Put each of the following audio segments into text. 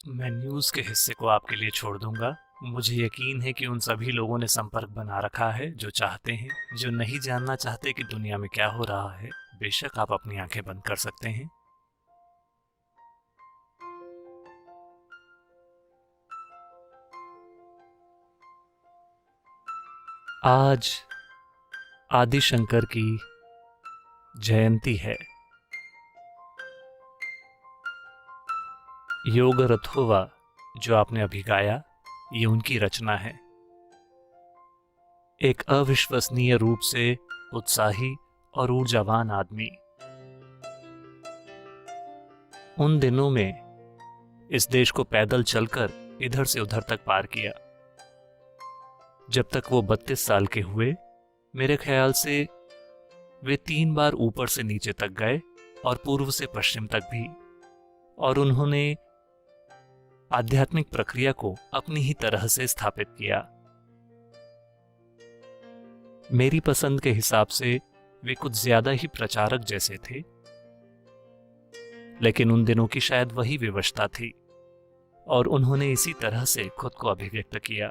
मैं न्यूज़ के हिस्से को आपके लिए छोड़ दूंगा। मुझे यकीन है कि उन सभी लोगों ने संपर्क बना रखा है जो चाहते हैं, जो नहीं जानना चाहते कि दुनिया में क्या हो रहा है। बेशक आप अपनी आंखें बंद कर सकते हैं। आज आदि शंकर की जयंती है। योग रथोवा जो आपने अभी गाया, ये उनकी रचना है। एक अविश्वसनीय रूप से उत्साही और ऊर्जावान आदमी। उन दिनों में इस देश को पैदल चलकर इधर से उधर तक पार किया। जब तक वो 32 साल के हुए, मेरे ख्याल से वे 3 बार ऊपर से नीचे तक गए और पूर्व से पश्चिम तक भी। और उन्होंने आध्यात्मिक प्रक्रिया को अपनी ही तरह से स्थापित किया। मेरी पसंद के हिसाब से वे कुछ ज्यादा ही प्रचारक जैसे थे, लेकिन उन दिनों की शायद वही विवशता थी और उन्होंने इसी तरह से खुद को अभिव्यक्त किया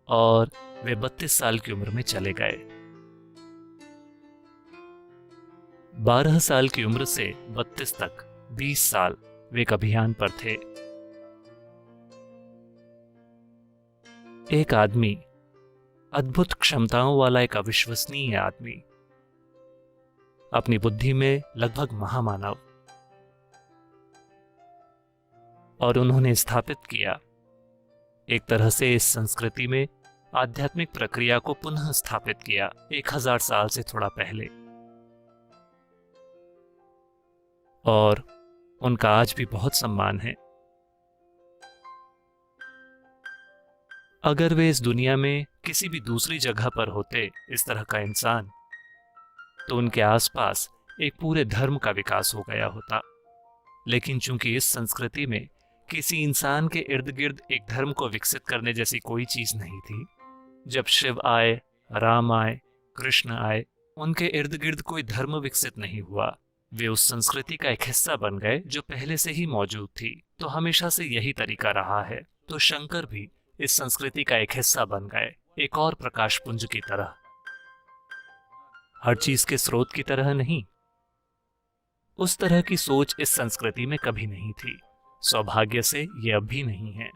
और वे 32 साल की उम्र में चले गए। 12 साल की उम्र से 32 तक 20 साल वे एक अभियान पर थे। एक आदमी, अद्भुत क्षमताओं वाला एक अविश्वसनीय आदमी, अपनी बुद्धि में लगभग महामानव। और उन्होंने स्थापित किया, एक तरह से इस संस्कृति में आध्यात्मिक प्रक्रिया को पुनः स्थापित किया 1000 साल से थोड़ा पहले। और उनका आज भी बहुत सम्मान है। अगर वे इस दुनिया में किसी भी दूसरी जगह पर होते इस तरह का इंसान, तो उनके आसपास एक पूरे धर्म का विकास हो गया होता। लेकिन चूंकि इस संस्कृति में किसी इंसान के इर्द गिर्द एक धर्म को विकसित करने जैसी कोई चीज नहीं थी, जब शिव आए, राम आए, कृष्ण आए, उनके इर्द गिर्द कोई धर्म विकसित नहीं हुआ। वे उस संस्कृति का एक हिस्सा बन गए जो पहले से ही मौजूद थी। तो हमेशा से यही तरीका रहा है। तो शंकर भी इस संस्कृति का एक हिस्सा बन गए, एक और प्रकाश पुंज की तरह। हर चीज के स्रोत की तरह नहीं। उस तरह की सोच इस संस्कृति में कभी नहीं थी। सौभाग्य से ये अब भी नहीं है।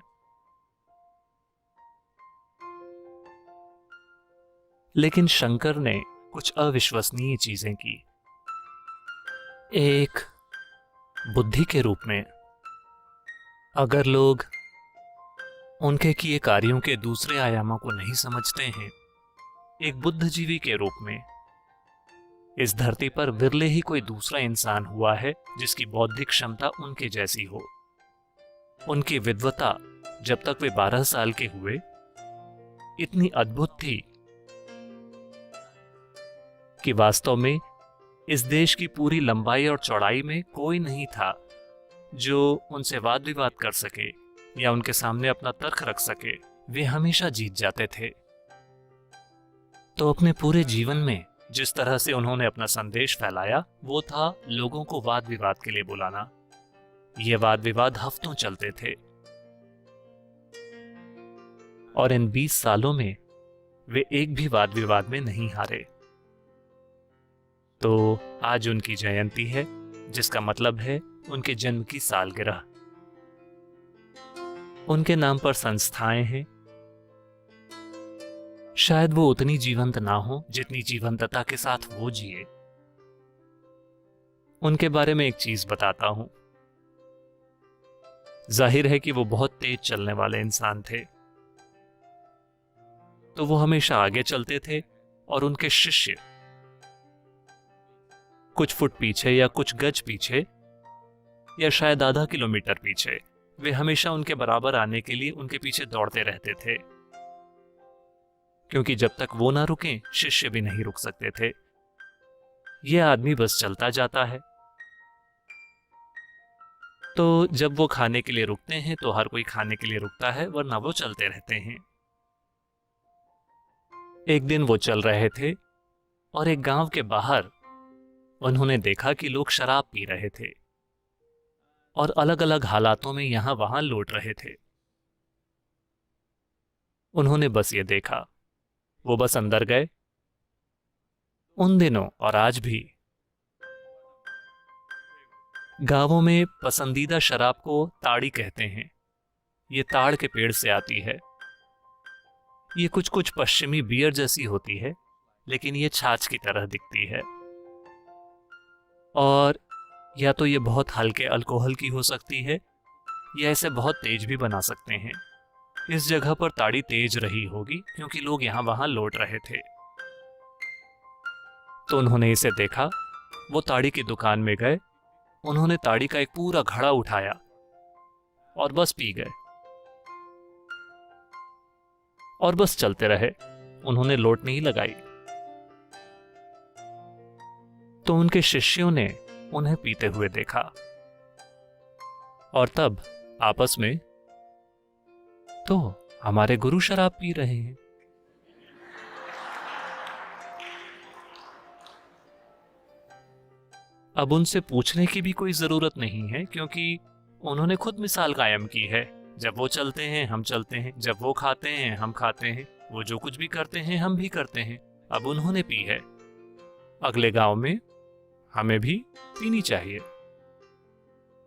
लेकिन शंकर ने कुछ अविश्वसनीय चीजें की। एक बुद्धि के रूप में, अगर लोग उनके किए कार्यों के दूसरे आयामों को नहीं समझते हैं, एक बुद्धिजीवी के रूप में इस धरती पर विरले ही कोई दूसरा इंसान हुआ है जिसकी बौद्धिक क्षमता उनके जैसी हो। उनकी विद्वता जब तक वे 12 साल के हुए इतनी अद्भुत थी कि वास्तव में इस देश की पूरी लंबाई और चौड़ाई में कोई नहीं था जो उनसे वाद विवाद कर सके या उनके सामने अपना तर्क रख सके। वे हमेशा जीत जाते थे। तो अपने पूरे जीवन में जिस तरह से उन्होंने अपना संदेश फैलाया, वो था लोगों को वाद विवाद के लिए बुलाना। ये वाद विवाद हफ्तों चलते थे और इन 20 सालों में वे एक भी वाद विवाद में नहीं हारे। तो आज उनकी जयंती है, जिसका मतलब है उनके जन्म की सालगिरह। उनके नाम पर संस्थाएं हैं। शायद वो उतनी जीवंत ना हो जितनी जीवंतता के साथ वो जिए। उनके बारे में एक चीज बताता हूं। जाहिर है कि वो बहुत तेज चलने वाले इंसान थे, तो वो हमेशा आगे चलते थे और उनके शिष्य कुछ फुट पीछे या कुछ गज पीछे या शायद आधा किलोमीटर पीछे, वे हमेशा उनके बराबर आने के लिए उनके पीछे दौड़ते रहते थे, क्योंकि जब तक वो ना रुकें शिष्य भी नहीं रुक सकते थे। यह आदमी बस चलता जाता है। तो जब वो खाने के लिए रुकते हैं तो हर कोई खाने के लिए रुकता है, वरना वो चलते रहते हैं। एक दिन वो चल रहे थे और एक गांव के बाहर उन्होंने देखा कि लोग शराब पी रहे थे और अलग अलग हालातों में यहां वहां लौट रहे थे। उन्होंने बस ये देखा, वो बस अंदर गए। उन दिनों और आज भी गांवों में पसंदीदा शराब को ताड़ी कहते हैं। ये ताड़ के पेड़ से आती है। ये कुछ कुछ पश्चिमी बियर जैसी होती है, लेकिन ये छाछ की तरह दिखती है। और या तो ये बहुत हल्के अल्कोहल की हो सकती है, या इसे बहुत तेज भी बना सकते हैं। इस जगह पर ताड़ी तेज रही होगी क्योंकि लोग यहां वहां लौट रहे थे। तो उन्होंने इसे देखा। वो ताड़ी की दुकान में गए। उन्होंने ताड़ी का एक पूरा घड़ा उठाया और बस पी गए और बस चलते रहे। उन्होंने लोट नहीं लगाई। तो उनके शिष्यों ने उन्हें पीते हुए देखा और तब आपस में, तो हमारे गुरु शराब पी रहे हैं। अब उनसे पूछने की भी कोई जरूरत नहीं है क्योंकि उन्होंने खुद मिसाल कायम की है। जब वो चलते हैं हम चलते हैं, जब वो खाते हैं हम खाते हैं, वो जो कुछ भी करते हैं हम भी करते हैं। अब उन्होंने पी है, अगले गांव में हमें भी पीनी चाहिए।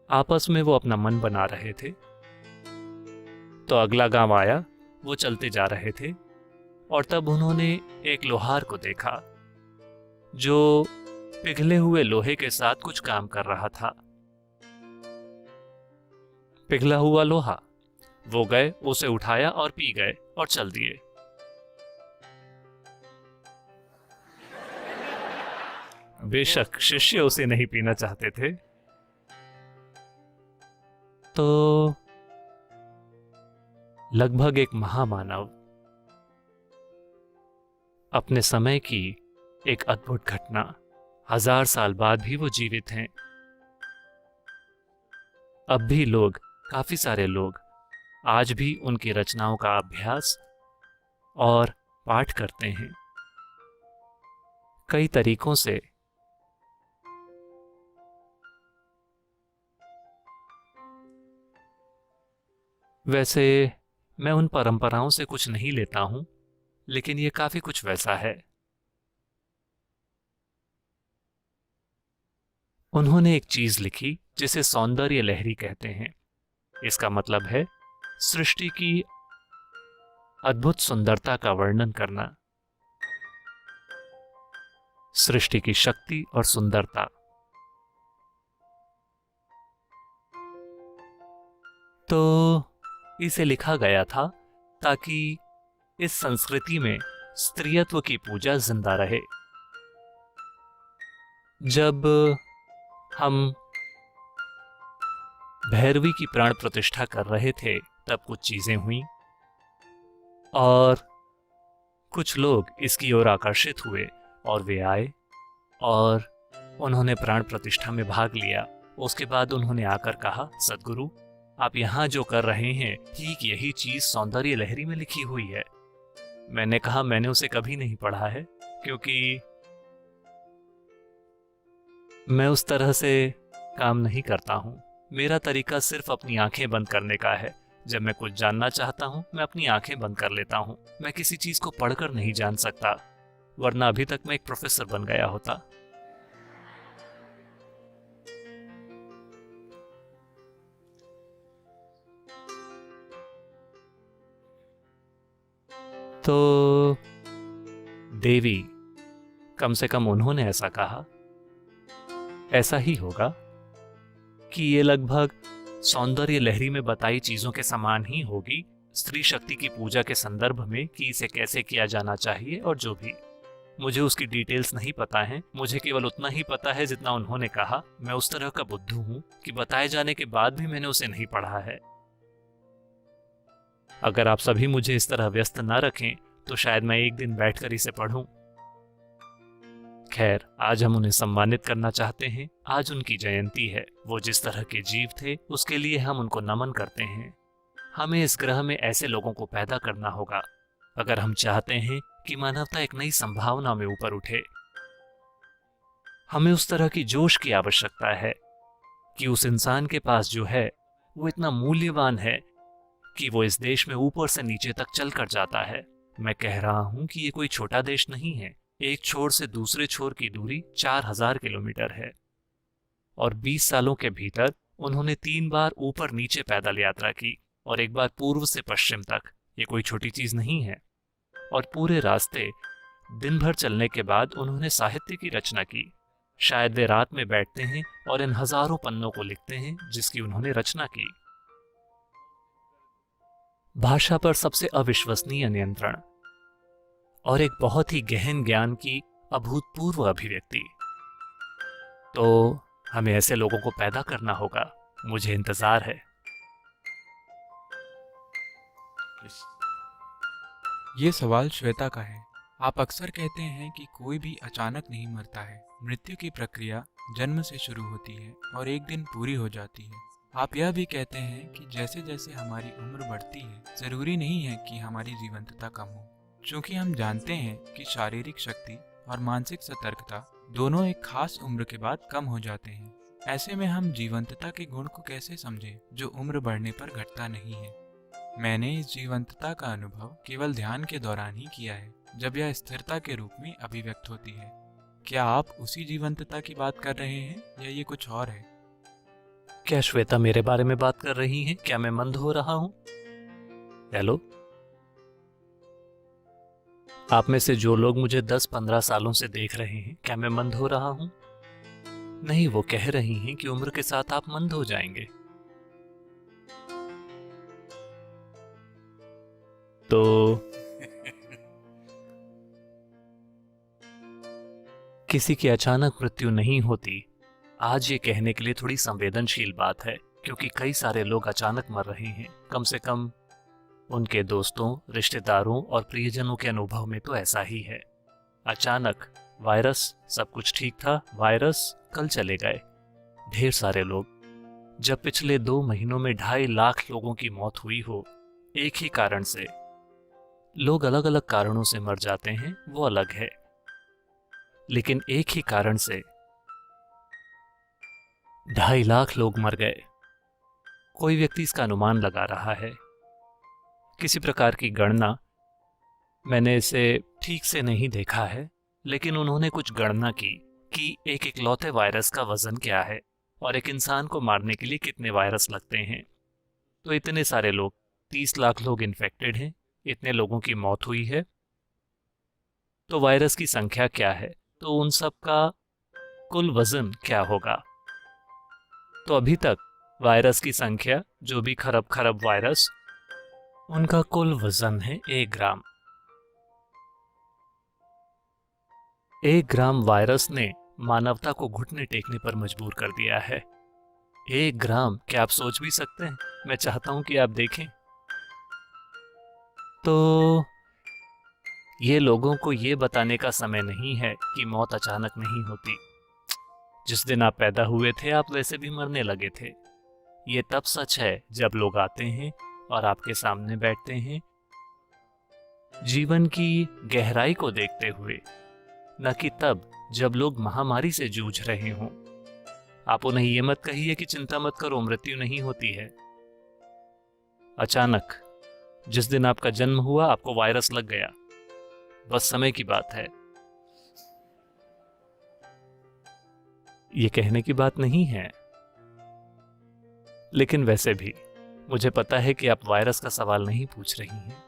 आपस में वो अपना मन बना रहे थे। तो अगला गांव आया। वो चलते जा रहे थे और तब उन्होंने एक लोहार को देखा जो पिघले हुए लोहे के साथ कुछ काम कर रहा था। पिघला हुआ लोहा। वो गए, उसे उठाया और पी गए और चल दिए। बेशक शिष्य उसे नहीं पीना चाहते थे। तो लगभग एक महामानव, अपने समय की एक अद्भुत घटना, 1000 साल बाद भी वो जीवित हैं। अब भी लोग, काफी सारे लोग आज भी उनकी रचनाओं का अभ्यास और पाठ करते हैं कई तरीकों से। वैसे मैं उन परंपराओं से कुछ नहीं लेता हूं, लेकिन ये काफी कुछ वैसा है। उन्होंने एक चीज लिखी जिसे सौंदर्य लहरी कहते हैं। इसका मतलब है सृष्टि की अद्भुत सुंदरता का वर्णन करना, सृष्टि की शक्ति और सुंदरता। तो इसे लिखा गया था ताकि इस संस्कृति में स्त्रीत्व की पूजा जिंदा रहे। जब हम भैरवी की प्राण प्रतिष्ठा कर रहे थे तब कुछ चीजें हुई और कुछ लोग इसकी ओर आकर्षित हुए और वे आए और उन्होंने प्राण प्रतिष्ठा में भाग लिया। उसके बाद उन्होंने आकर कहा, सद्गुरु आप यहाँ जो कर रहे हैं ठीक यही चीज सौंदर्य लहरी में लिखी हुई है। मैंने कहा मैंने उसे कभी नहीं पढ़ा है क्योंकि मैं उस तरह से काम नहीं करता हूं। मेरा तरीका सिर्फ अपनी आंखें बंद करने का है। जब मैं कुछ जानना चाहता हूं मैं अपनी आंखें बंद कर लेता हूं। मैं किसी चीज को पढ़कर नहीं जान सकता, वरना अभी तक मैं एक प्रोफेसर बन गया होता। तो देवी, कम से कम उन्होंने ऐसा कहा, ऐसा ही होगा कि ये लगभग सौंदर्य लहरी में बताई चीजों के समान ही होगी, स्त्री शक्ति की पूजा के संदर्भ में कि इसे कैसे किया जाना चाहिए और जो भी। मुझे उसकी डिटेल्स नहीं पता है, मुझे केवल उतना ही पता है जितना उन्होंने कहा। मैं उस तरह का बुद्धू हूं कि बताए जाने के बाद भी मैंने उसे नहीं पढ़ा है। अगर आप सभी मुझे इस तरह व्यस्त ना रखें तो शायद मैं एक दिन बैठकर इसे पढ़ूं। खैर, आज हम उन्हें सम्मानित करना चाहते हैं। आज उनकी जयंती है। वो जिस तरह के जीव थे उसके लिए हम उनको नमन करते हैं। हमें इस ग्रह में ऐसे लोगों को पैदा करना होगा अगर हम चाहते हैं कि मानवता एक नई संभावना में ऊपर उठे। हमें उस तरह की जोश की आवश्यकता है कि उस इंसान के पास जो है वो इतना मूल्यवान है कि वो इस देश में ऊपर से नीचे तक चल कर जाता है। मैं कह रहा हूं कि ये कोई छोटा देश नहीं है। एक छोर से दूसरे छोर की दूरी 4000 किलोमीटर है और 20 सालों के भीतर उन्होंने 3 बार ऊपर नीचे पैदल यात्रा की और एक बार पूर्व से पश्चिम तक। ये कोई छोटी चीज नहीं है। और पूरे रास्ते दिन भर चलने के बाद उन्होंने साहित्य की रचना की। शायद वे रात में बैठते हैं और इन हजारों पन्नों को लिखते हैं जिसकी उन्होंने रचना की। भाषा पर सबसे अविश्वसनीय नियंत्रण और एक बहुत ही गहन ज्ञान की अभूतपूर्व अभिव्यक्ति। तो हमें ऐसे लोगों को पैदा करना होगा। मुझे इंतजार है। ये सवाल श्वेता का है। आप अक्सर कहते हैं कि कोई भी अचानक नहीं मरता है। मृत्यु की प्रक्रिया जन्म से शुरू होती है और एक दिन पूरी हो जाती है। आप यह भी कहते हैं कि जैसे जैसे हमारी उम्र बढ़ती है, जरूरी नहीं है कि हमारी जीवंतता कम हो, क्योंकि हम जानते हैं कि शारीरिक शक्ति और मानसिक सतर्कता दोनों एक खास उम्र के बाद कम हो जाते हैं। ऐसे में हम जीवंतता के गुण को कैसे समझें जो उम्र बढ़ने पर घटता नहीं है? मैंने इस जीवंतता का अनुभव केवल ध्यान के दौरान ही किया है, जब यह स्थिरता के रूप में अभिव्यक्त होती है। क्या आप उसी जीवंतता की बात कर रहे हैं या ये कुछ और है? क्या श्वेता मेरे बारे में बात कर रही हैं? क्या मैं मंद हो रहा हूं? हेलो, आप में से जो लोग मुझे 10-15 सालों से देख रहे हैं, क्या मैं मंद हो रहा हूं? नहीं, वो कह रही हैं कि उम्र के साथ आप मंद हो जाएंगे। तो किसी की अचानक मृत्यु नहीं होती, आज ये कहने के लिए थोड़ी संवेदनशील बात है, क्योंकि कई सारे लोग अचानक मर रहे हैं। कम से कम उनके दोस्तों, रिश्तेदारों और प्रियजनों के अनुभव में तो ऐसा ही है। अचानक वायरस, सब कुछ ठीक था, वायरस कल चले गए। ढेर सारे लोग। जब पिछले 2 महीनों में 2.5 लाख लोगों की मौत हुई हो एक ही कारण से। लोग अलग अलग कारणों से मर जाते हैं, वो अलग है, लेकिन एक ही कारण से 2.5 लाख लोग मर गए। कोई व्यक्ति इसका अनुमान लगा रहा है, किसी प्रकार की गणना। मैंने इसे ठीक से नहीं देखा है, लेकिन उन्होंने कुछ गणना की कि एक इकलौते वायरस का वजन क्या है और एक इंसान को मारने के लिए कितने वायरस लगते हैं। तो इतने सारे लोग, 30 लाख लोग इन्फेक्टेड हैं, इतने लोगों की मौत हुई है। तो वायरस की संख्या क्या है? तो उन सब का कुल वजन क्या होगा? तो अभी तक वायरस की संख्या, जो भी खरब खरब वायरस, उनका कुल वजन है 1 ग्राम। 1 ग्राम वायरस ने मानवता को घुटने टेकने पर मजबूर कर दिया है। 1 ग्राम, क्या आप सोच भी सकते हैं? मैं चाहता हूं कि आप देखें। तो ये लोगों को ये बताने का समय नहीं है कि मौत अचानक नहीं होती। जिस दिन आप पैदा हुए थे, आप वैसे भी मरने लगे थे। ये तब सच है जब लोग आते हैं और आपके सामने बैठते हैं, जीवन की गहराई को देखते हुए, न कि तब जब लोग महामारी से जूझ रहे हों। आप उन्हें ये मत कहिए कि चिंता मत करो, मृत्यु नहीं होती है। अचानक जिस दिन आपका जन्म हुआ, आपको वायरस लग गया, बस समय की बात है। ये कहने की बात नहीं है, लेकिन वैसे भी मुझे पता है कि आप वायरस का सवाल नहीं पूछ रही हैं।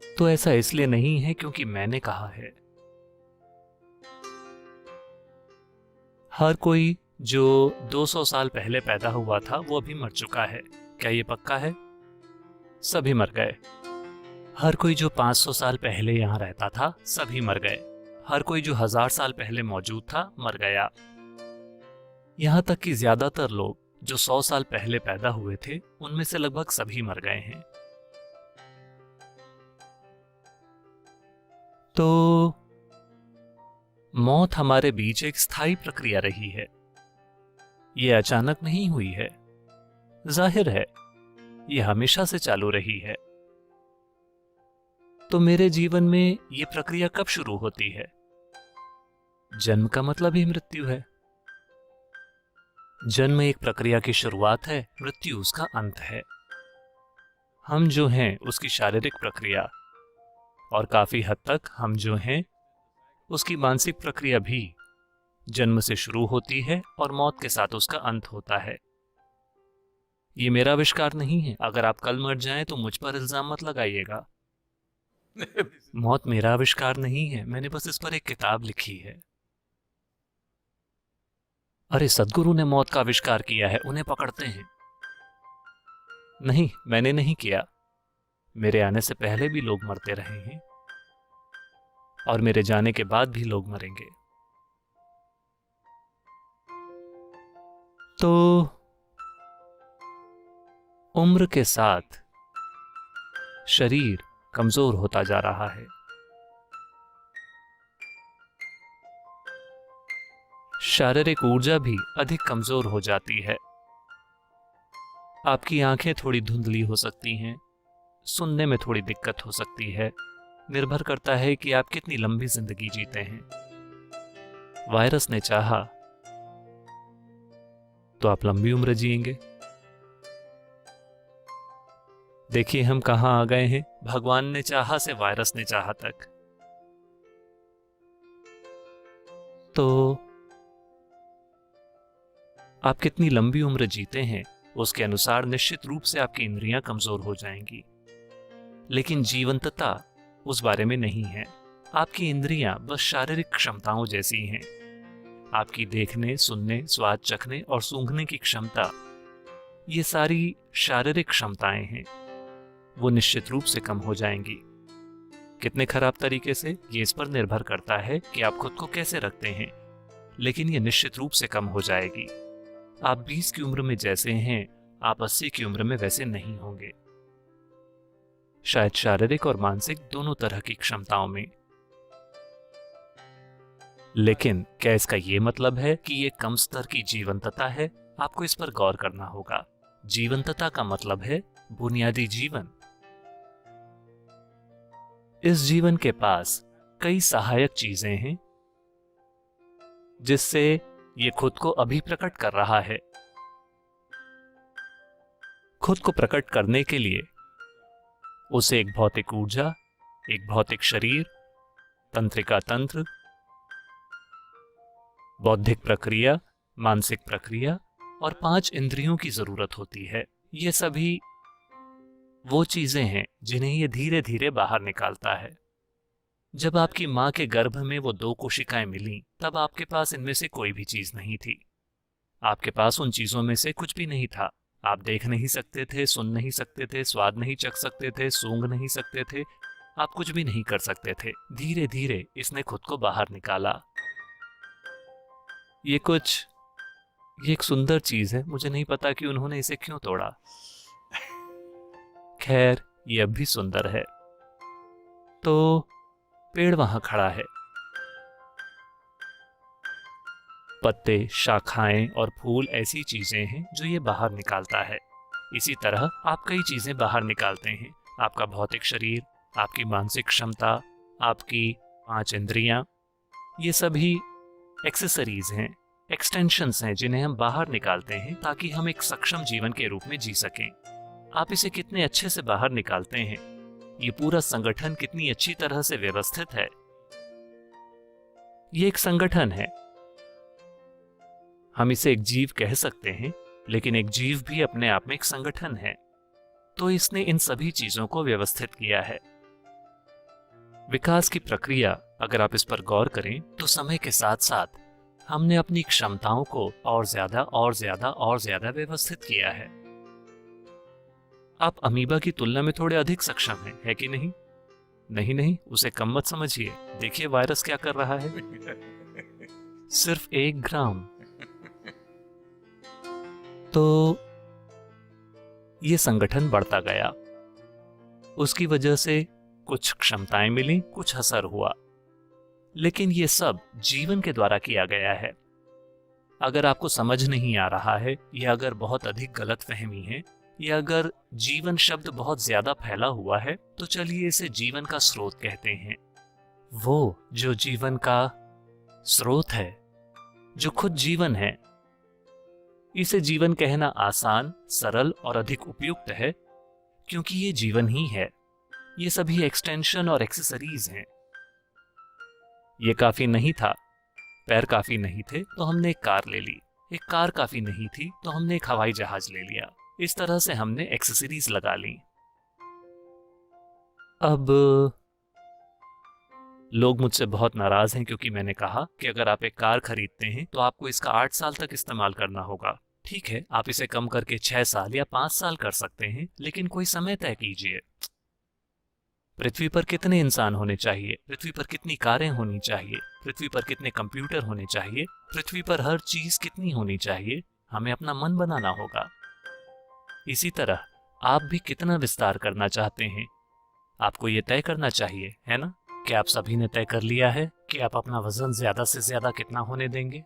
तो ऐसा इसलिए नहीं है क्योंकि मैंने कहा है। हर कोई जो 200 साल पहले पैदा हुआ था, वो अभी मर चुका है। क्या ये पक्का है? सभी मर गए। हर कोई जो 500 साल पहले यहां रहता था, सभी मर गए। हर कोई जो 1000 साल पहले मौजूद था, मर गया। यहां तक कि ज्यादातर लोग जो 100 साल पहले पैदा हुए थे, उनमें से लगभग सभी मर गए हैं। तो मौत हमारे बीच एक स्थायी प्रक्रिया रही है। ये अचानक नहीं हुई है। जाहिर है, ये हमेशा से चालू रही है। तो मेरे जीवन में ये प्रक्रिया कब शुरू होती है? जन्म का मतलब ही मृत्यु है। जन्म एक प्रक्रिया की शुरुआत है, मृत्यु उसका अंत है। हम जो हैं उसकी शारीरिक प्रक्रिया, और काफी हद तक हम जो हैं उसकी मानसिक प्रक्रिया भी जन्म से शुरू होती है और मौत के साथ उसका अंत होता है। ये मेरा आविष्कार नहीं है। अगर आप कल मर जाएं तो मुझ पर इल्जाम मत लगाइएगा। मौत मेरा आविष्कार नहीं है, मैंने बस इस पर एक किताब लिखी है। अरे सद्गुरु ने मौत का आविष्कार किया है, उन्हें पकड़ते हैं। नहीं, मैंने नहीं किया। मेरे आने से पहले भी लोग मरते रहे हैं और मेरे जाने के बाद भी लोग मरेंगे। तो उम्र के साथ शरीर कमजोर होता जा रहा है। शारीरिक ऊर्जा भी अधिक कमजोर हो जाती है। आपकी आंखें थोड़ी धुंधली हो सकती हैं, सुनने में थोड़ी दिक्कत हो सकती है। निर्भर करता है कि आप कितनी लंबी जिंदगी जीते हैं। वायरस ने चाहा तो आप लंबी उम्र जिएंगे। देखिए हम कहां आ गए हैं, भगवान ने चाहा से वायरस ने चाहा तक। तो आप कितनी लंबी उम्र जीते हैं उसके अनुसार निश्चित रूप से आपकी इंद्रियां कमजोर हो जाएंगी, लेकिन जीवंतता उस बारे में नहीं है। आपकी इंद्रियां बस शारीरिक क्षमताओं जैसी हैं। आपकी देखने, सुनने, स्वाद चखने और सूंघने की क्षमता, ये सारी शारीरिक क्षमताएं हैं। वो निश्चित रूप से कम हो जाएंगी। कितने खराब तरीके से, ये इस पर निर्भर करता है कि आप खुद को कैसे रखते हैं, लेकिन ये निश्चित रूप से कम हो जाएगी। आप 20 की उम्र में जैसे हैं, आप 80 की उम्र में वैसे नहीं होंगे। शायद शारीरिक और मानसिक दोनों तरह की क्षमताओं में। लेकिन क्या इसका ये मतलब है कि ये कम स्तर की जीवंतता है? आपको इस पर गौर करना होगा। जीवंतता का मतलब है बुनियादी जीवन। इस जीवन के पास कई सहायक चीजें हैं जिससे ये खुद को अभी प्रकट कर रहा है। खुद को प्रकट करने के लिए उसे एक भौतिक ऊर्जा, एक भौतिक शरीर, तंत्रिका तंत्र, बौद्धिक प्रक्रिया, मानसिक प्रक्रिया और 5 इंद्रियों की जरूरत होती है। ये सभी वो चीजें हैं जिन्हें ये धीरे धीरे बाहर निकालता है। जब आपकी मां के गर्भ में वो 2 कोशिकाएं मिलीं, तब आपके पास इनमें से कोई भी चीज नहीं थी। आपके पास उन चीजों में से कुछ भी नहीं था। आप देख नहीं सकते थे, सुन नहीं सकते थे, स्वाद नहीं चख सकते थे, सूंघ नहीं सकते थे, आप कुछ भी नहीं कर सकते थे। धीरे धीरे इसने खुद को बाहर निकाला। ये एक सुंदर चीज है। मुझे नहीं पता कि उन्होंने इसे क्यों तोड़ा। खैर, ये अब भी सुंदर है। तो पेड़ वहां खड़ा है। पत्ते, शाखाएं और फूल ऐसी चीजें हैं जो ये बाहर निकालता है। इसी तरह आप कई चीजें बाहर निकालते हैं। आपका भौतिक शरीर, आपकी मानसिक क्षमता, आपकी 5 इंद्रियां, ये सभी एक्सेसरीज हैं, एक्सटेंशंस हैं जिन्हें हम बाहर निकालते हैं ताकि हम एक सक्षम जीवन के रूप में जी सकें। आप इसे कितने अच्छे से बाहर निकालते हैं। ये पूरा संगठन कितनी अच्छी तरह से व्यवस्थित है। ये एक संगठन है। हम इसे एक जीव कह सकते हैं, लेकिन एक जीव भी अपने आप में एक संगठन है। तो इसने इन सभी चीजों को व्यवस्थित किया है। विकास की प्रक्रिया, अगर आप इस पर गौर करें तो समय के साथ साथ हमने अपनी क्षमताओं को और ज्यादा और ज्यादा और ज्यादा व्यवस्थित किया है। आप अमीबा की तुलना में थोड़े अधिक सक्षम हैं, है कि नहीं? नहीं नहीं, उसे कम मत समझिए। देखिए वायरस क्या कर रहा है। सिर्फ 1 ग्राम। तो ये संगठन बढ़ता गया। उसकी वजह से कुछ क्षमताएं मिली, कुछ असर हुआ, लेकिन ये सब जीवन के द्वारा किया गया है। अगर आपको समझ नहीं आ रहा है, या अगर बहुत अधिक गलतफहमी है, या अगर जीवन शब्द बहुत ज्यादा फैला हुआ है, तो चलिए इसे जीवन का स्रोत कहते हैं। वो जो जीवन का स्रोत है, जो खुद जीवन है, इसे जीवन कहना आसान, सरल और अधिक उपयुक्त है, क्योंकि ये जीवन ही है। ये सभी एक्सटेंशन और एक्सेसरीज हैं। ये काफी नहीं था, पैर काफी नहीं थे तो हमने एक कार ले ली। एक कार काफी नहीं थी तो हमने एक हवाई जहाज ले लिया। इस तरह से हमने एक्सेसरीज लगा ली। अब लोग मुझसे बहुत नाराज हैं क्योंकि मैंने कहा कि अगर आप एक कार खरीदते हैं तो आपको इसका 8 साल तक इस्तेमाल करना होगा। ठीक है, आप इसे कम करके 6 साल या 5 साल कर सकते हैं, लेकिन कोई समय तय कीजिए। पृथ्वी पर कितने इंसान होने चाहिए? पृथ्वी पर कितनी कारें होनी चाहिए? पृथ्वी पर कितने कंप्यूटर होने चाहिए? पृथ्वी पर हर चीज कितनी होनी चाहिए? हमें अपना मन बनाना होगा। इसी तरह आप भी कितना विस्तार करना चाहते हैं, आपको ये तय करना चाहिए, है ना? क्या आप सभी ने तय कर लिया है कि आप अपना वजन ज्यादा से ज्यादा कितना होने देंगे?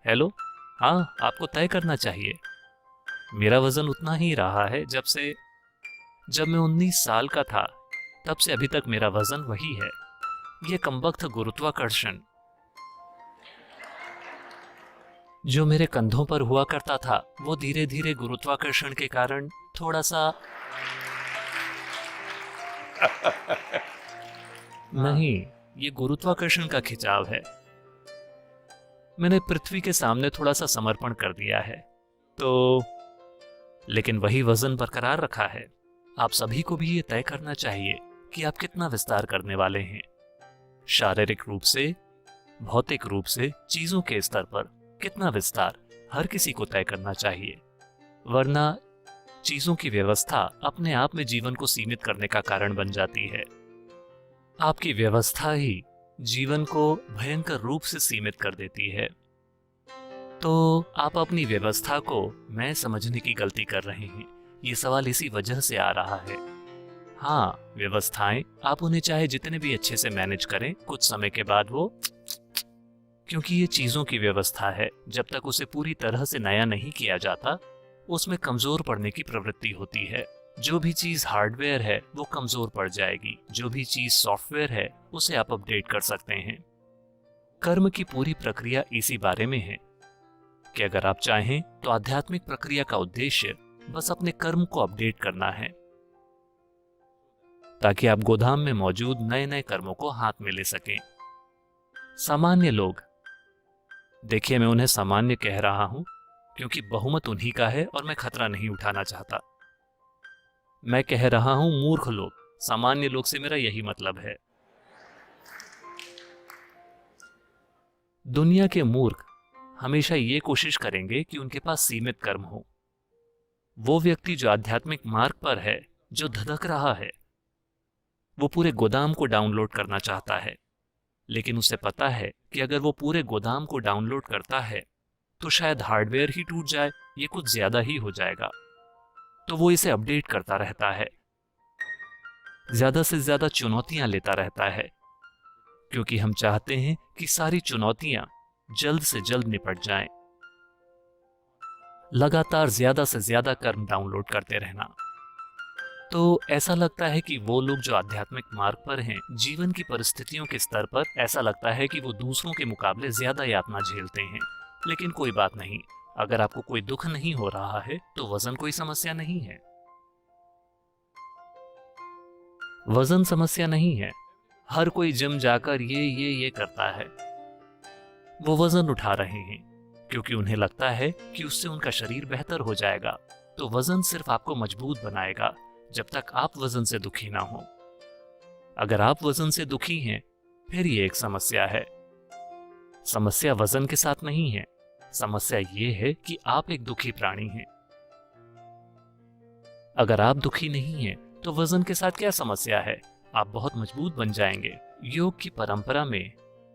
हेलो, हाँ, आपको तय करना चाहिए। मेरा वजन उतना ही रहा है जब मैं 19 साल का था, तब से अभी तक मेरा वजन वही है। यह कमबख्त गुरुत्वाकर्षण जो मेरे कंधों पर हुआ करता था, वो धीरे धीरे गुरुत्वाकर्षण के कारण थोड़ा सा नहीं, ये गुरुत्वाकर्षण का खिंचाव है। मैंने पृथ्वी के सामने थोड़ा सा समर्पण कर दिया है, तो लेकिन वही वजन बरकरार रखा है। आप सभी को भी ये तय करना चाहिए कि आप कितना विस्तार करने वाले हैं। शारीरिक रूप से, भौतिक रूप से, चीजों के स्तर पर कितना विस्तार हर किसी को तय करना चाहिए, वरना चीजों की व्यवस्था अपने आप में जीवन को सीमित करने का कारण बन जाती है। आपकी व्यवस्था ही जीवन को भयंकर रूप से सीमित कर देती है। तो आप अपनी व्यवस्था को मैं समझने की गलती कर रहे हैं। ये सवाल इसी वजह से आ रहा है। हाँ, व्यवस्थाएं आप उन्हें चाहे जितने भी अच्छे से मैनेज करें, कुछ समय के बाद वो, क्योंकि ये चीजों की व्यवस्था है, जब तक उसे पूरी तरह से नया नहीं किया जाता, उसमें कमजोर पड़ने की प्रवृत्ति होती है। जो भी चीज हार्डवेयर है वो कमजोर पड़ जाएगी, जो भी चीज सॉफ्टवेयर है उसे आप अपडेट कर सकते हैं। कर्म की पूरी प्रक्रिया इसी बारे में है कि अगर आप चाहें तो आध्यात्मिक प्रक्रिया का उद्देश्य बस अपने कर्म को अपडेट करना है, ताकि आप गोदाम में मौजूद नए नए कर्मों को हाथ में ले सकें। सामान्य लोग, देखिए मैं उन्हें सामान्य कह रहा हूं क्योंकि बहुमत उन्हीं का है और मैं खतरा नहीं उठाना चाहता। मैं कह रहा हूं मूर्ख लोग। सामान्य लोग से मेरा यही मतलब है। दुनिया के मूर्ख हमेशा ये कोशिश करेंगे कि उनके पास सीमित कर्म हो। वो व्यक्ति जो आध्यात्मिक मार्ग पर है, जो धधक रहा है, वो पूरे गोदाम को डाउनलोड करना चाहता है, लेकिन उसे पता है कि अगर वो पूरे गोदाम को डाउनलोड करता है तो शायद हार्डवेयर ही टूट जाए, ये कुछ ज्यादा ही हो जाएगा। तो वो इसे अपडेट करता रहता है, ज्यादा से ज्यादा चुनौतियां लेता रहता है, क्योंकि हम चाहते हैं कि सारी चुनौतियां जल्द से जल्द निपट जाएं। लगातार ज्यादा से ज्यादा कर्म डाउनलोड करते रहना। तो ऐसा लगता है कि वो लोग जो आध्यात्मिक मार्ग पर हैं, जीवन की परिस्थितियों के स्तर पर ऐसा लगता है कि वो दूसरों के मुकाबले ज्यादा यातना झेलते हैं। लेकिन कोई बात नहीं, अगर आपको कोई दुख नहीं हो रहा है तो वजन कोई समस्या नहीं है। वजन समस्या नहीं है। हर कोई जिम जाकर ये करता है। वो वजन उठा रहे हैं क्योंकि उन्हें लगता है कि उससे उनका शरीर बेहतर हो जाएगा। तो वजन सिर्फ आपको मजबूत बनाएगा जब तक आप वजन से दुखी ना हो। अगर आप वजन से दुखी हैं, फिर ये एक समस्या है। समस्या वजन के साथ नहीं है, समस्या ये है कि आप एक दुखी प्राणी हैं। अगर आप दुखी नहीं हैं, तो वजन के साथ क्या समस्या है? आप बहुत मजबूत बन जाएंगे। योग की परंपरा में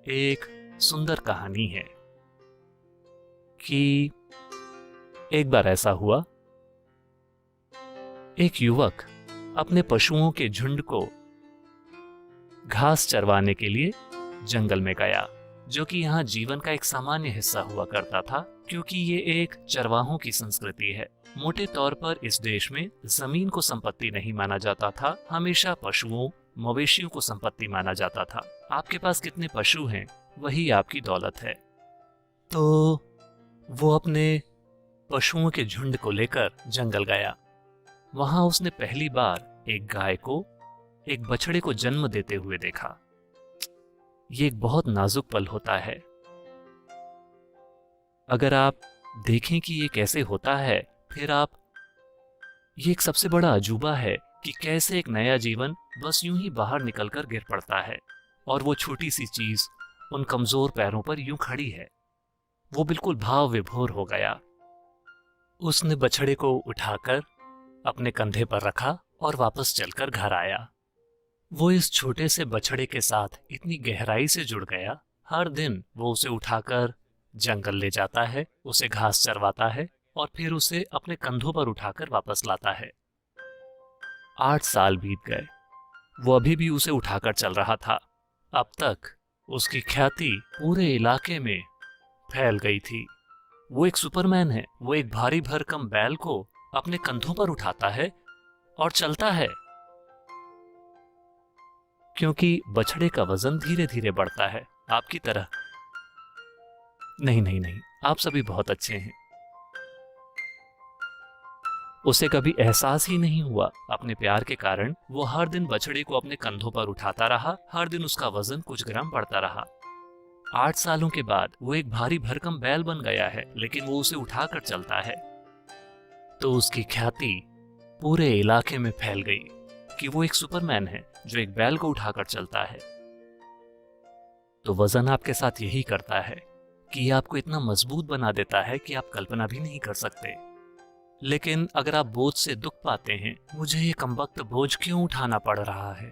एक सुंदर कहानी है कि एक बार ऐसा हुआ, एक युवक अपने पशुओं के झुंड को घास चरवाने के लिए जंगल में गया, जो कि यहाँ जीवन का एक सामान्य हिस्सा हुआ करता था, क्योंकि ये एक चरवाहों की संस्कृति है। मोटे तौर पर इस देश में जमीन को संपत्ति नहीं माना जाता था, हमेशा पशुओं, मवेशियों को संपत्ति माना जाता था। आपके पास कितने पशु हैं, वही आपकी दौलत है। तो वो अपने पशुओं के झुंड को लेकर जंगल गया। वहां उसने पहली बार एक गाय को, एक बछड़े को जन्म देते हुए देखा। ये एक बहुत नाजुक पल होता है। अगर आप देखें कि ये कैसे होता है, फिर ये एक सबसे बड़ा अजूबा है कि कैसे एक नया जीवन बस यूं ही बाहर निकलकर गिर पड़ता है और वो छोटी सी चीज उन कमजोर पैरों पर यूं खड़ी है। वो बिल्कुल भाव विभोर हो गया। उसने बछड़े को उठाकर अपने कंधे पर रखा और वापस चलकर घर आया। वो इस छोटे से बछड़े के साथ इतनी गहराई से जुड़ गया। हर दिन वो उसे उठाकर जंगल ले जाता है, उसे घास चरवाता है और फिर उसे अपने कंधों पर उठाकर वापस लाता है। 8 साल बीत गए। वो अभी भी उसे उठाकर चल रहा था। अब तक उसकी ख्याति पूरे इलाके में फैल गई थी। वो एक सुपरमैन है। वो एक भारी भरकम बैल को अपने कंधों पर उठाता है और चलता है, क्योंकि बछड़े का वजन धीरे धीरे बढ़ता है, आपकी तरह। नहीं नहीं नहीं, आप सभी बहुत अच्छे हैं। उसे कभी एहसास ही नहीं हुआ। अपने प्यार के कारण वो हर दिन बछड़े को अपने कंधों पर उठाता रहा। हर दिन उसका वजन कुछ ग्राम बढ़ता रहा। 8 सालों के बाद वो एक भारी भरकम बैल बन गया है, लेकिन वो उसे उठाकर चलता है। तो उसकी ख्याति पूरे इलाके में फैल गई कि वो एक सुपरमैन है जो एक बैल को उठाकर चलता है। तो वजन आपके साथ यही करता है कि ये आपको इतना मजबूत बना देता है कि आप कल्पना भी नहीं कर सकते। लेकिन अगर आप बोझ से दुख पाते हैं, मुझे ये कमबख्त बोझ क्यों उठाना पड़ रहा है,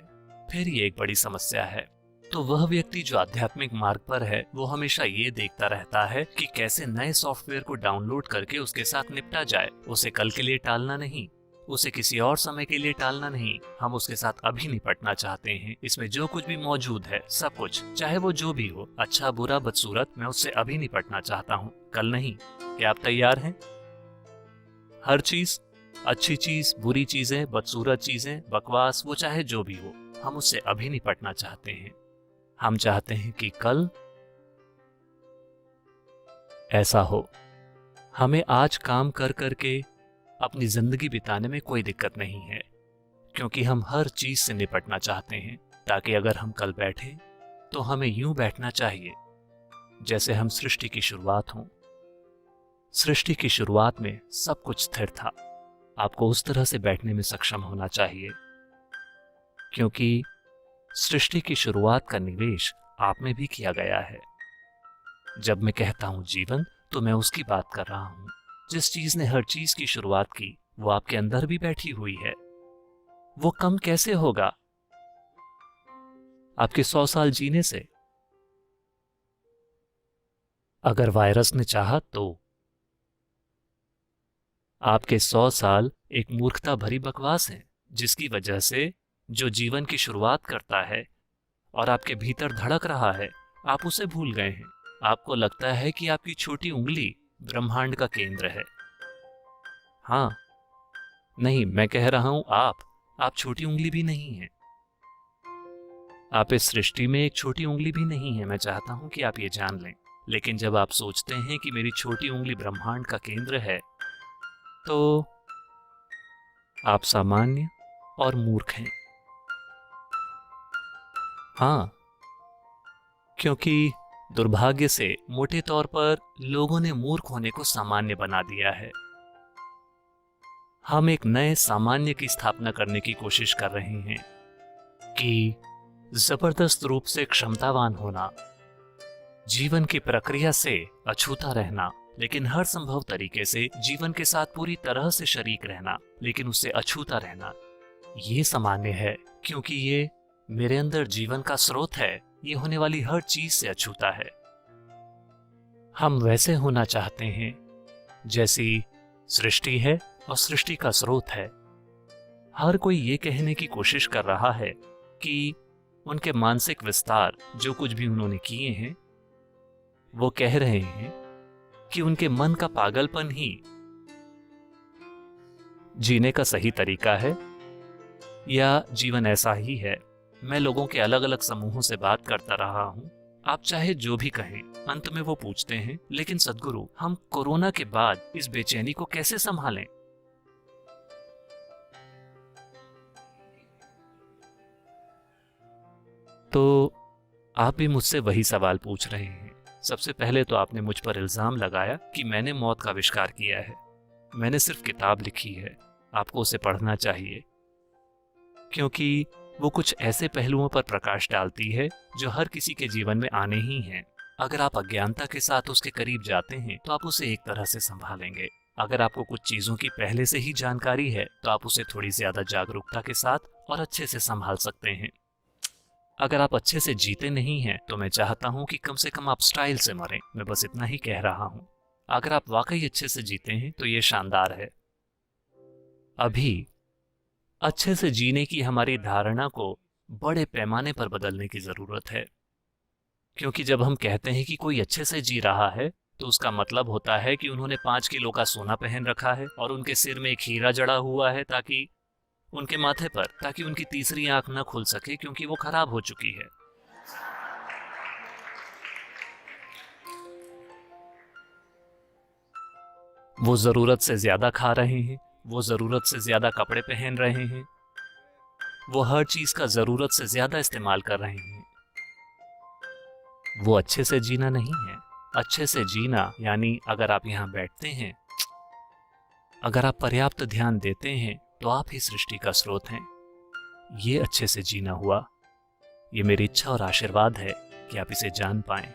फिर ये एक बड़ी समस्या है। तो वह व्यक्ति जो आध्यात्मिक मार्ग पर है, वो हमेशा ये देखता रहता है कि कैसे नए सॉफ्टवेयर को डाउनलोड करके उसके साथ निपटा जाए। उसे कल के लिए टालना नहीं, उसे किसी और समय के लिए टालना नहीं। हम उसके साथ अभी निपटना चाहते हैं। इसमें जो कुछ भी मौजूद है, सब कुछ, चाहे वो जो भी हो, अच्छा बुरा बदसूरत, मैं उससे अभी निपटना चाहता हूँ, कल नहीं। क्या आप तैयार हैं? हर चीज, अच्छी चीज, बुरी चीजें, बदसूरत चीजें, बकवास, वो चाहे जो भी हो, हम उससे अभी निपटना चाहते हैं। हम चाहते हैं कि कल ऐसा हो। हमें आज काम कर करके अपनी जिंदगी बिताने में कोई दिक्कत नहीं है, क्योंकि हम हर चीज से निपटना चाहते हैं, ताकि अगर हम कल बैठे तो हमें यूं बैठना चाहिए जैसे हम सृष्टि की शुरुआत हों। सृष्टि की शुरुआत में सब कुछ स्थिर था। आपको उस तरह से बैठने में सक्षम होना चाहिए, क्योंकि सृष्टि की शुरुआत का निवेश आप में भी किया गया है। जब मैं कहता हूं जीवन, तो मैं उसकी बात कर रहा हूं। जिस चीज ने हर चीज की शुरुआत की, वो आपके अंदर भी बैठी हुई है। वो कम कैसे होगा आपके 100 साल जीने से? अगर वायरस ने चाहा तो आपके 100 साल एक मूर्खता भरी बकवास है, जिसकी वजह से जो जीवन की शुरुआत करता है और आपके भीतर धड़क रहा है, आप उसे भूल गए हैं। आपको लगता है कि आपकी छोटी उंगली ब्रह्मांड का केंद्र है। हाँ, नहीं, मैं कह रहा हूं आप छोटी उंगली भी नहीं हैं। आप इस सृष्टि में एक छोटी उंगली भी नहीं है। मैं चाहता हूं कि आप ये जान लें। लेकिन जब आप सोचते हैं कि मेरी छोटी उंगली ब्रह्मांड का केंद्र है, तो आप सामान्य और मूर्ख हैं। हाँ, क्योंकि दुर्भाग्य से मोटे तौर पर लोगों ने मूर्ख होने को सामान्य बना दिया है। हम एक नए सामान्य की स्थापना करने की कोशिश कर रहे हैं कि जबरदस्त रूप से क्षमतावान होना, जीवन की प्रक्रिया से अछूता रहना, लेकिन हर संभव तरीके से जीवन के साथ पूरी तरह से शरीक रहना, लेकिन उससे अछूता रहना, ये सामान्य है, क्योंकि ये मेरे अंदर जीवन का स्रोत है। ये होने वाली हर चीज से अछूता है। हम वैसे होना चाहते हैं जैसी सृष्टि है और सृष्टि का स्रोत है। हर कोई ये कहने की कोशिश कर रहा है कि उनके मानसिक विस्तार, जो कुछ भी उन्होंने किए हैं, वो कह रहे हैं कि उनके मन का पागलपन ही जीने का सही तरीका है, या जीवन ऐसा ही है। मैं लोगों के अलग अलग समूहों से बात करता रहा हूं। आप चाहे जो भी कहें, अंत में वो पूछते हैं, लेकिन सद्गुरु, हम कोरोना के बाद इस बेचैनी को कैसे संभालें? तो आप भी मुझसे वही सवाल पूछ रहे हैं। सबसे पहले तो आपने मुझ पर इल्जाम लगाया कि मैंने मौत का आविष्कार किया है। मैंने सिर्फ किताब लिखी है, आपको उसे पढ़ना चाहिए, क्योंकि वो कुछ ऐसे पहलुओं पर प्रकाश डालती है जो हर किसी के जीवन में आने ही हैं। अगर आप अज्ञानता के साथ उसके करीब जाते हैं तो आप उसे एक तरह से संभालेंगे। अगर आपको कुछ चीजों की पहले से ही जानकारी है तो आप उसे थोड़ी ज्यादा जागरूकता के साथ और अच्छे से संभाल सकते हैं। अगर आप अच्छे से जीते नहीं हैं तो मैं चाहता हूं कि कम से कम आप स्टाइल से मरें। मैं बस इतना ही कह रहा हूं। अगर आप वाकई अच्छे से जीते हैं तो ये शानदार है। अभी अच्छे से जीने की हमारी धारणा को बड़े पैमाने पर बदलने की जरूरत है, क्योंकि जब हम कहते हैं कि कोई अच्छे से जी रहा है तो उसका मतलब होता है कि उन्होंने 5 किलो का सोना पहन रखा है और उनके सिर में एक हीरा जड़ा हुआ है ताकि उनके माथे पर, ताकि उनकी तीसरी आंख न खुल सके क्योंकि वो खराब हो चुकी है। वो जरूरत से ज्यादा खा रहे हैं, वो जरूरत से ज्यादा कपड़े पहन रहे हैं, वो हर चीज का जरूरत से ज्यादा इस्तेमाल कर रहे हैं। वो अच्छे से जीना नहीं है। अच्छे से जीना यानी अगर आप यहाँ बैठते हैं, अगर आप पर्याप्त ध्यान देते हैं तो आप ही सृष्टि का स्रोत हैं। ये अच्छे से जीना हुआ। ये मेरी इच्छा और आशीर्वाद है कि आप इसे जान पाएं।